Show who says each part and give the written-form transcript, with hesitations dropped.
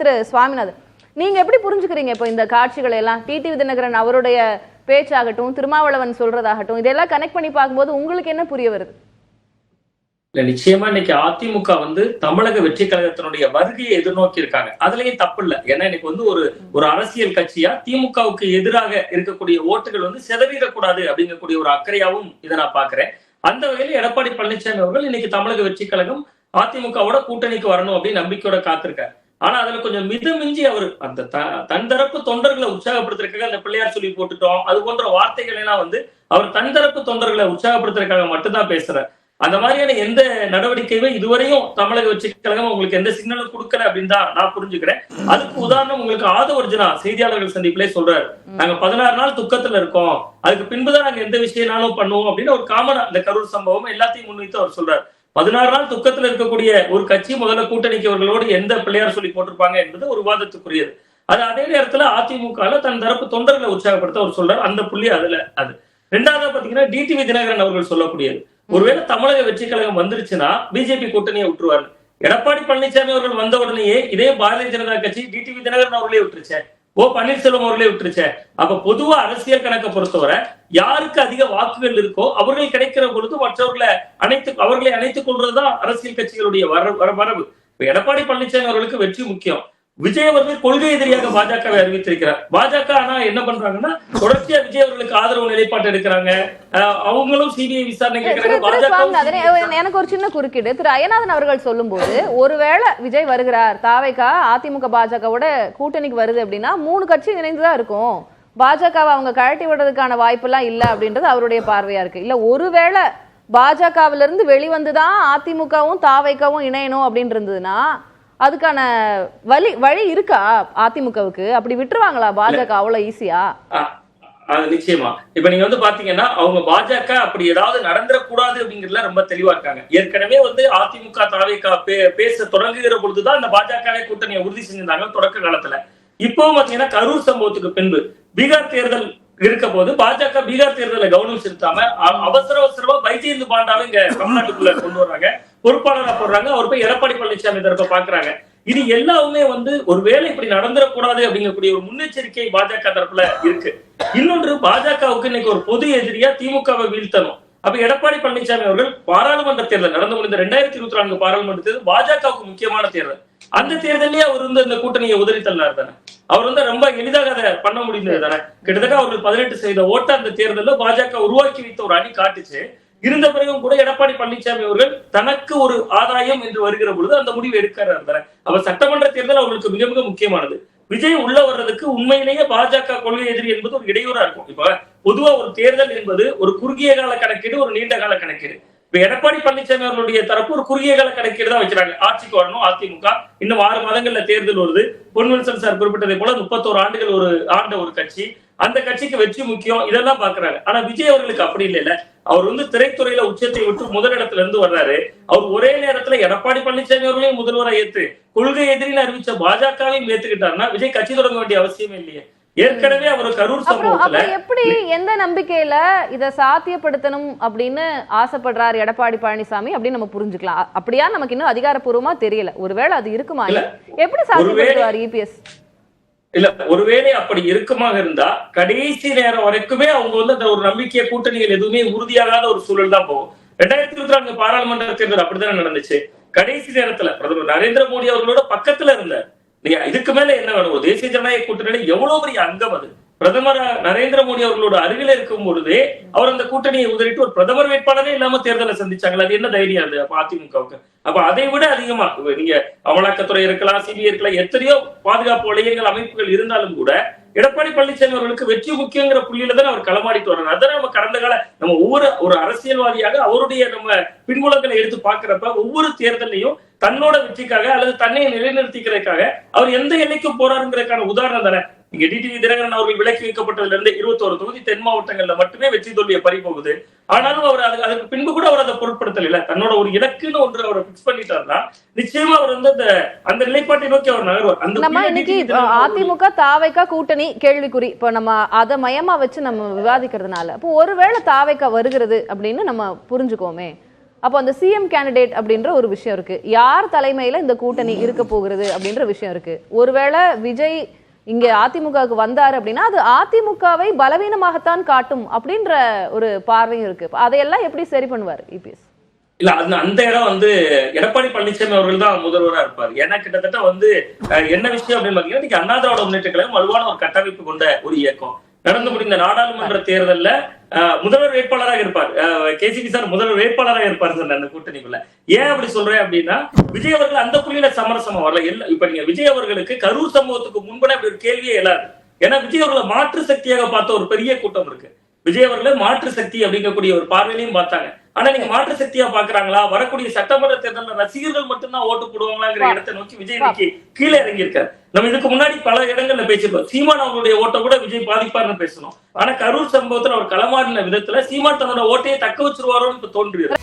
Speaker 1: திரு சுவாமிநாதன், நீங்க எப்படி புரிஞ்சுக்கிறீங்க இப்போ இந்த காட்சிகளை எல்லாம்? டிடிவி தினகரன் அவருடைய பேச்சாகட்டும், திருமாவளவன் சொல்றதாகட்டும், இதெல்லாம் கனெக்ட் பண்ணி பார்க்கும்போது உங்களுக்கு என்ன புரிய வருது?
Speaker 2: இல்ல, நிச்சயமா இன்னைக்கு அதிமுக தமிழக வெற்றி கழகத்தினுடைய வருகையை எதிர்நோக்கி இருக்காங்க. அதுலயும் தப்பு இல்ல. ஏன்னா இன்னைக்கு ஒரு அரசியல் கட்சியா திமுகவுக்கு எதிராக இருக்கக்கூடிய ஓட்டுகள் சிதறிடக்கூடாது அப்படிங்கக்கூடிய ஒரு அக்கறையாவும் இதை நான் பாக்குறேன். அந்த வகையில எடப்பாடி பழனிசாமி அவர்கள் இன்னைக்கு தமிழக வெற்றி கழகம் அதிமுகவோட கூட்டணிக்கு வரணும் அப்படின்னு நம்பிக்கையோட காத்திருக்காரு. ஆனா அதுல கொஞ்சம் மிதமிஞ்சி அவர் அந்த தன் தரப்பு தொண்டர்களை உற்சாகப்படுத்துறதுக்காக அந்த பிள்ளையார் சொல்லி போட்டுட்டோம் அது போன்ற வார்த்தைகள் எல்லாம் அவர் தன் தரப்பு தொண்டர்களை உற்சாகப்படுத்துறதுக்காக மட்டும்தான் பேசுறாரு. அந்த மாதிரியான எந்த நடவடிக்கையுமே இதுவரையும் தமிழக வெற்றி கழகம் உங்களுக்கு எந்த சிக்னலும் கொடுக்கல அப்படின்னு தான் நான் புரிஞ்சுக்கிறேன். அதுக்கு உதாரணம் உங்களுக்கு ஆதவர்ஜுனா செய்தியாளர்கள் சந்திப்பிலே சொல்றாரு, நாங்க 16 நாள் துக்கத்துல இருக்கோம், அதுக்கு பின்புதான் நாங்க எந்த விஷயம்னாலும் பண்ணுவோம் அப்படின்னு ஒரு காமனா இந்த கரூர் சம்பவம் எல்லாத்தையும் முன்வைத்து அவர் சொல்றாரு. 16 நாள் துக்கத்துல இருக்கக்கூடிய ஒரு கட்சி முதல்ல கூட்டணிக்கவர்களோடு எந்த பிள்ளையார் சொல்லி போட்டிருப்பாங்க என்பது ஒரு விவாதத்துக்குரியது. அது அதே நேரத்துல அதிமுக தன் தரப்பு தொண்டர்களை உற்சாகப்படுத்த அவர் சொல்றாரு. அந்த புள்ளி அதுல அது. ரெண்டாவது பாத்தீங்கன்னா டிடிவி தினகரன் அவர்கள் சொல்லக்கூடியது, ஒருவேளை தமிழக வெற்றி கழகம் வந்துருச்சுன்னா பிஜேபி கூட்டணியை விட்டுருவாரு. எடப்பாடி பழனிசாமி அவர்கள் வந்த உடனேயே இதே பாரதிய ஜனதா கட்சி டிடிவி தினகரன் அவர்களே விட்டுருச்சே, ஓ பன்னீர்செல்வம் அவர்களே விட்டுருச்சே. அப்ப பொதுவா அரசியல் கணக்கை பொறுத்தவரை யாருக்கு அதிக வாக்குகள் இருக்கோ அவர்கள் கிடைக்கிற பொழுது மற்றவர்களை அவர்களை அணைத்துக் கொள்றதுதான் அரசியல் கட்சிகளுடைய வரவு. இப்ப எடப்பாடி பழனிசாமி அவர்களுக்கு வெற்றி முக்கியம். விஜய் அவர்கள் கொள்கை எதிரியாக பாஜகவை அறிவித்திருக்கிறார். பாஜக ஆனா என்ன பண்றாங்கன்னா தொடர்ச்சியா விஜய் அவர்களுக்கு ஆதரவு நிலைப்பாட்டு எடுக்கிறாங்க. அவங்களும் சிபிஐ விசாரணை கேட்கிறாங்க.
Speaker 1: எனக்கு ஒரு சின்ன குறுக்கீடு. திரு அய்யநாதன் அவர்கள் சொல்லும் போது, ஒருவேளை விஜய் வருகிறார், தாவேகா அதிமுக பாஜகவோட கூட்டணிக்கு வருது அப்படின்னா 3 கட்சி இணைந்துதான் இருக்கும், பாஜகவை அவங்க கழட்டி விடுறதுக்கான வாய்ப்பு எல்லாம் இல்ல அப்படின்றது அவருடைய பார்வையா இருக்கு. இல்ல ஒருவேளை பாஜகவில இருந்து வெளிவந்துதான் அதிமுகவும் தாவேகாவும் இணையணும் அப்படின்னு இருந்ததுன்னா அதுக்கான வழி இருக்கா அதிமுகவுக்கு? அப்படி விட்டுருவாங்களா பாஜக அவ்வளவு ஈஸியா?
Speaker 2: நிச்சயமா. இப்ப நீங்க பாத்தீங்கன்னா அவங்க பாஜக அப்படி ஏதாவது நடந்துடக்கூடாது அப்படிங்கறதுல ரொம்ப தெளிவா இருக்காங்க. ஏற்கனவே அதிமுக தாவேகா பேச தொடங்குகிற பொழுதுதான் இந்த பாஜக கூட்டணியை உறுதி செஞ்சிருந்தாங்க தொடக்க காலத்துல. இப்பவும் பாத்தீங்கன்னா கரூர் சம்பவத்துக்கு பின்பு பீகார் தேர்தல் இருக்க போது பாஜக பீகார் தேர்தலை கவனம் செலுத்தாம அவசரமா பைஜெயந்த் பாண்டாவை இங்க தமிழ்நாட்டுக்குள்ள கொண்டு வர்றாங்க, பொறுப்பாளராக போடுறாங்க. அவர் போய் எடப்பாடி பழனிசாமி தரப்ப பாக்குறாங்க. இது எல்லாமே ஒருவேளை இப்படி நடந்துடக்கூடாது அப்படிங்கக்கூடிய ஒரு முன்னெச்சரிக்கை பாஜக தரப்புல இருக்கு. இன்னொன்று, பாஜகவுக்கு இன்னைக்கு ஒரு பொது எதிரியா திமுகவை வீழ்த்தணும். அப்ப எடப்பாடி பழனிசாமி அவர்கள் பாராளுமன்ற தேர்தல் நடந்து முடிந்த 2024 பாராளுமன்ற தேர்தல் பாஜகவுக்கு முக்கியமான தேர்தல். அந்த தேர்தலே அவர் இந்த கூட்டணியை உதறி தள்ளார் தானே. அவர் ரொம்ப எளிதாக அதை பண்ண முடிந்தது தானே. கிட்டத்தட்ட அவர்கள் 18% ஓட்ட அந்த தேர்தலில் பாஜக உருவாக்கி வைத்த ஒரு அணி காட்டுச்சு. இருந்த பிறகும் கூட எடப்பாடி பழனிசாமி அவர்கள் தனக்கு ஒரு ஆதாயம் என்று வருகிற பொழுது அந்த முடிவு எடுக்கிறார் தானே. அவர் சட்டமன்ற தேர்தல் அவர்களுக்கு மிக மிக முக்கியமானது. விஜய் உள்ள வர்றதுக்கு உண்மையிலேயே பாஜக கொள்கை எதிரி என்பது ஒரு இடையூறா இருக்கும். இப்ப பொதுவா ஒரு தேர்தல் என்பது ஒரு குறுகிய கால கணக்கீடு, ஒரு நீண்ட கால கணக்கீடு. இப்ப எடப்பாடி பழனிசாமி அவர்களுடைய தரப்பு ஒரு குறுகிய கால கணக்கீடு தான் வச்சுறாங்க. ஆட்சிக்கு வரணும் அதிமுக, இன்னும் 6 மாதங்கள்ல தேர்தல் வருது. பொன்வெல்சன் சார் குறிப்பிட்டதை போல 31 ஆண்டுகள் ஒரு கட்சி, அந்த கட்சிக்கு வெற்றி முக்கியம், இதெல்லாம் பாக்குறாங்க. ஆனா விஜய் அவர்களுக்கு அப்படி இல்ல. அவர் திரைத்துறையில உச்சத்தை விட்டு முதலிடத்துல இருந்து வர்றாரு. அவர் ஒரே நேரத்துல எடப்பாடி பழனிசாமி அவர்களையும் முதல்வரை ஏத்து கொள்கை எதிரின்னு அறிவிச்ச பாஜகவையும் ஏத்துக்கிட்டாருன்னா விஜய் கட்சி தொடங்க வேண்டிய அவசியமே இல்லையே. ஏற்கனவே அவர் கரூர் சம்பவத்துல
Speaker 1: எப்படி எந்த நம்பிக்கையில இத சாத்தியப்படுத்தணும் அப்படின்னு ஆசைப்படுறாரு எடப்பாடி பழனிசாமி அப்படின்னு நம்ம புரிஞ்சுக்கலாம். அப்படியா நமக்கு இன்னும் அதிகாரப்பூர்வமா தெரியல. ஒருவேளை அது இருக்குமா? எப்படி சாத்தியப்படுத்துவார் இபிஎஸ்?
Speaker 2: இல்ல, ஒருவேளை அப்படி இருக்குமாக இருந்தா கடைசி நேரம் வரைக்குமே அவங்க அந்த ஒரு நம்பிக்கை கூட்டணிகள் எதுவுமே உறுதியாகாத ஒரு சூழல் தான் போகும். 2024 பாராளுமன்ற தேர்தல் அப்படித்தானே நடந்துச்சு. கடைசி நேரத்துல பிரதமர் நரேந்திர மோடி அவர்களோட பக்கத்துல இருந்தார். இதுக்கு மேல என்ன வேணும்? தேசிய ஜனநாயக கூட்டணியில எவ்வளவு பெரிய அங்கம் அது. பிரதமர் நரேந்திர மோடி அவர்களோட அருகில இருக்கும் பொழுதே அவர் அந்த கூட்டணியை உதறிட்டு ஒரு பிரதமர் வேட்பாளரே இல்லாம தேர்தலை சந்திச்சாங்களா? அது என்ன தைரியம் அது அதிமுகவுக்கு? அப்ப அதை விட அதிகமா நீங்க அமலாக்கத்துறை இருக்கலாம், சிபிஐ இருக்கலாம், எத்தனையோ பாதுகாப்பு வளையங்கள் அமைப்புகள் இருந்தாலும் கூட எடப்பாடி பழனிசாமி அவர்களுக்கு வெற்றி முக்கியங்கிற புள்ளியில தான் அவர் களமாடிட்டு வர்றாரு. அதான் நம்ம கடந்த கால நம்ம ஒரு அரசியல்வாதியாக அவருடைய நம்ம பின்புலங்களை எடுத்து பாக்குறப்ப ஒவ்வொரு தேர்தலையும் தன்னோட வெற்றிக்காக அல்லது தன்னை நிலைநிறுத்திக்கிறதுக்காக அவர் எந்த எல்லைக்கும் போறாருங்கிறதுக்கான உதாரணம் தானே. இங்க டிடிவி தினகரன் அவர்கள் விலக்கி வைக்கப்பட்டதுல இருந்து 21 தொகுதி தென் மாவட்டங்கள்ல மட்டுமே வெற்றி தோல்வியை பறிபோகுது. ஆனாலும் அவர் அதுக்கு பின்பு கூட அவர் அதை பொருட்படுத்தல. தன்னோட ஒரு இலக்குன்னு ஒன்று அவரை பிக்ஸ் பண்ணிட்டாருன்னா நிச்சயமா அவர் அந்த நிலைப்பாட்டை நோக்கி அவர் நகர்வார்.
Speaker 1: நம்ம இன்னைக்கு அதிமுக தாவேகா கூட்டணி கேள்விக்குறி இப்ப நம்ம அதை மையமா வச்சு நம்ம விவாதிக்கிறதுனால இப்போ ஒருவேளை தாவேகா வருகிறது அப்படின்னு நம்ம புரிஞ்சுக்கோமே, அப்போ அந்த சிஎம் கேண்டிடேட் அப்படின்ற ஒரு விஷயம் இருக்கு. யார் தலைமையில இந்த கூட்டணி இருக்க போகிறது அப்படின்ற விஷயம் இருக்கு. ஒருவேளை விஜய் இங்க அதிமுகவுக்கு வந்தாரு அப்படின்னா அது அதிமுகவை பலவீனமாகத்தான் காட்டும் அப்படின்ற ஒரு பார்வையும் இருக்கு. அதையெல்லாம் எப்படி சரி பண்ணுவார் இபிஎஸ்?
Speaker 2: இல்ல அந்த இடம் வந்து எடப்பாடி பழனிசாமி அவர்கள் தான் முதல்வரா இருப்பார். ஏன்னா கிட்டத்தட்ட வந்து என்ன விஷயம் அப்படின்னு பாத்தீங்கன்னா, இன்னைக்கு அண்ணா திராவிட முன்னேற்ற கழகம் வலுவான ஒரு கட்டமைப்பு கொண்ட ஒரு இயக்கம். நடந்து முடிந்த நாடாளுமன்ற தேர்தல்ல முதல்வர் வேட்பாளராக இருப்பார். கேசிபி சார் முதல்வர் வேட்பாளராக இருப்பார் சார் அந்த கூட்டணிக்குள்ள. ஏன் அப்படி சொல்றேன் அப்படின்னா, விஜய் அவர்கள் அந்த புள்ளியில சமரசமா வரல. இப்ப நீங்க விஜய் அவர்களுக்கு கரூர் சம்பவத்துக்கு முன்பு அப்படி ஒரு கேள்வியே இல்லாது. ஏன்னா விஜய் அவர்களை மாற்று சக்தியாக பார்த்த ஒரு பெரிய கூட்டம் இருக்கு. விஜய் அவர்களை மாற்று சக்தி அப்படிங்கக்கூடிய ஒரு பார்வையிலையும் பார்த்தாங்க. ஆனா நீங்க மாற்று சக்தியா பாக்குறாங்களா? வரக்கூடிய சட்டமன்ற தேர்தலில் ரசிகர்கள் மட்டும்தான் ஓட்டு போடுவாங்களாங்கிற இடத்தை நோக்கி விஜய் இன்னைக்கு கீழே இறங்கி இருக்காரு. நம்ம இதுக்கு முன்னாடி பல இடங்கள்ல பேசிருக்கோம். சீமான் அவங்களுடைய ஓட்டை கூட விஜய் பாதிப்பாருன்னு பேசணும். ஆனா கரூர் சம்பவத்துல அவர் களமாடின விதத்துல சீமான் தன்னோட ஓட்டையை தக்க வச்சிருவாரோன்னு இப்ப தோன்றியது.